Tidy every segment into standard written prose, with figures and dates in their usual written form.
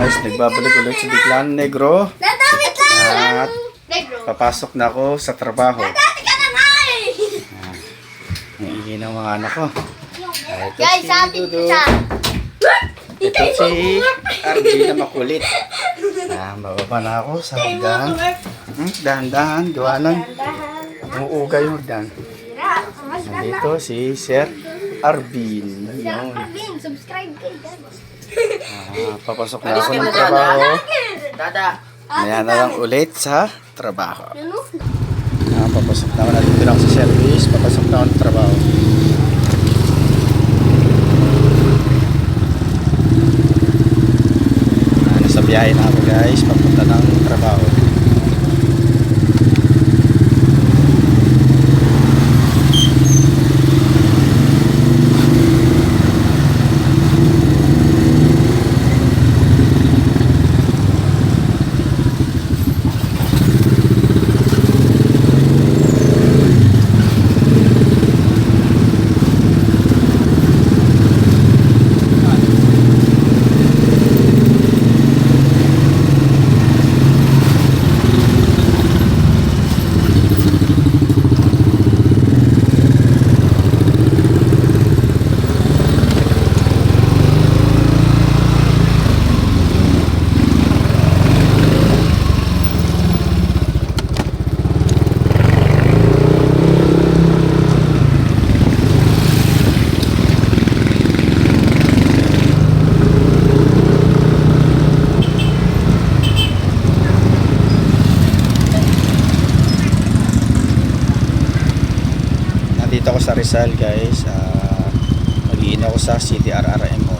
guys, nagbabalik ulit sa Biclan Negro. At papasok na ako sa trabaho. Naiingay ng mga anak ko. Guys, sa atin Dudu. isa. Ito si RG na makulit. Bababa na ako sa hagdan. Dahan-dahan, gawa ng umuugay yung hagdan. Nandito si Sir Arvin. Yun. Subscribe kayo, guys. Papasok na ako ng trabaho. Dada. Maya na lang ulit sa trabaho. Papasok na ako. Nandito na ako sa service. Papasok na ako ng trabaho. Nasa biyahe na ako guys. Papunta ng trabaho. Dito ako sa Rizal guys. Mag-iin ako sa CDRRMO.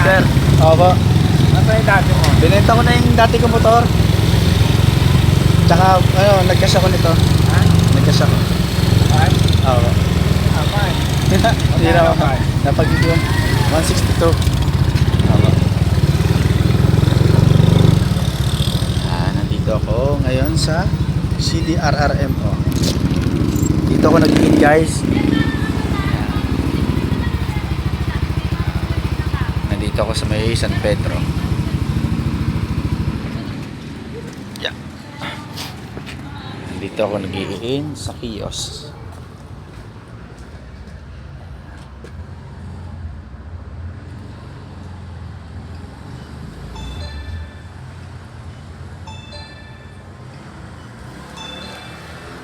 Sir, opo. Ano yung dati mo? Binenta ko na yung dati kong motor. Tsaka, nagkasya ko nito. Ha? Nagkasya ko. Ay? Oo. Apay. Hindi na ako. Napag-ibig 162. Oo. Nandito ako ngayon sa CDRRMO. Dito ako nag-in guys. Nandito ako sa may San Pedro. Yeah. Nandito ako nag-in sa kiosk.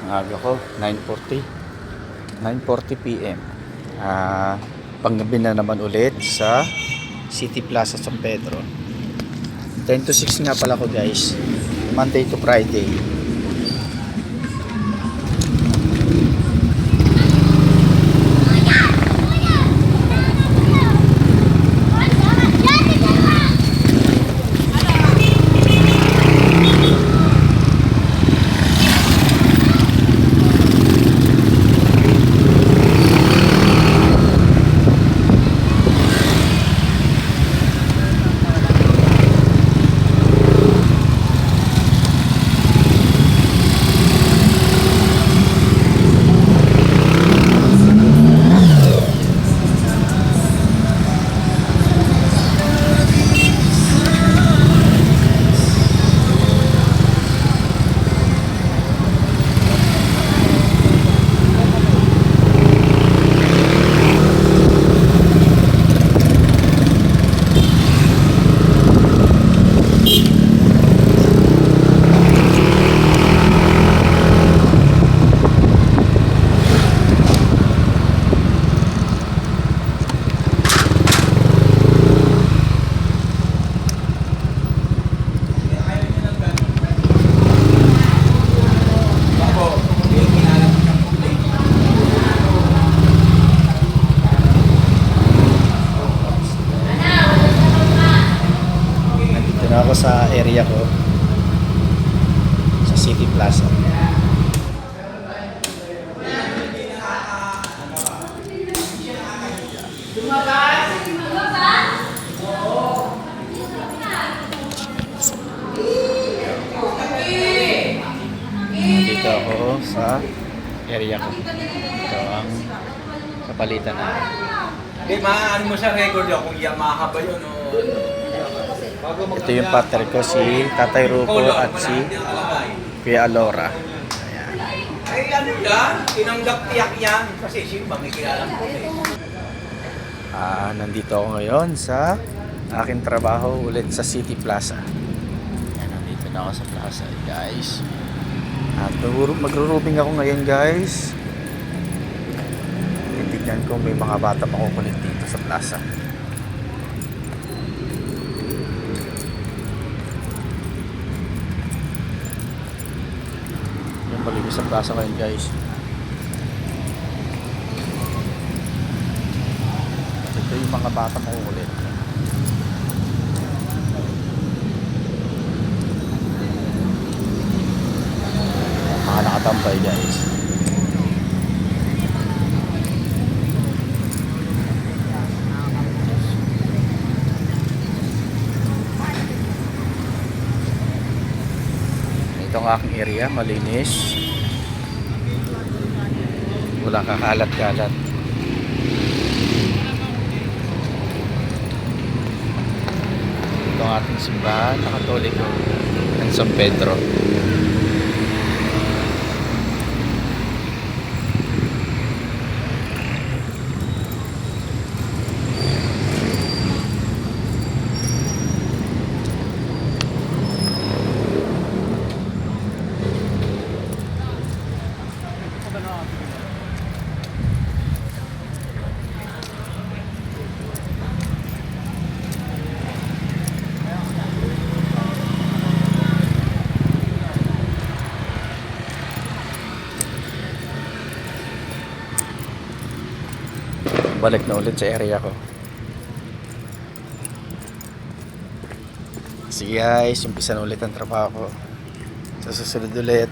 Ang aga ko, 9:40 PM. Panggabi na naman ulit sa City Plaza San Pedro. 10 to 6 nga pala ko guys. Monday to Friday. ako sa area ko. Sa City Plaza. Dito ako sa area ko. Ito ang kapalitan na. Hindi, maaan mo sa record yun kung Yamaha ba yun o... Bago Ito yung partner ko, si Tatay Rupo at si Kuya Alora. Ayan. Ay, ano yan? Tinanggap tiyak yan. Kasi simba, may kilala ko eh. Nandito ako ngayon sa aking trabaho ulit sa City Plaza. Ayan, nandito na ako sa plaza, guys. At magro-roofing ako ngayon, guys. Titignan ko may mga bata makukulit dito sa plaza. Yung paligid sa plaza ngayon, guys. Ito yung mga bata makukulit. Mga nakatambay, guys. Ito ang aking area, malinis. Walang kakalat-kalat. Ito ang ating simbahan na Katoliko ng San Pedro. Balik na ulit sa area ko. Sige guys, umpisa na ulit ang trabaho ko. Sa susunod ulit.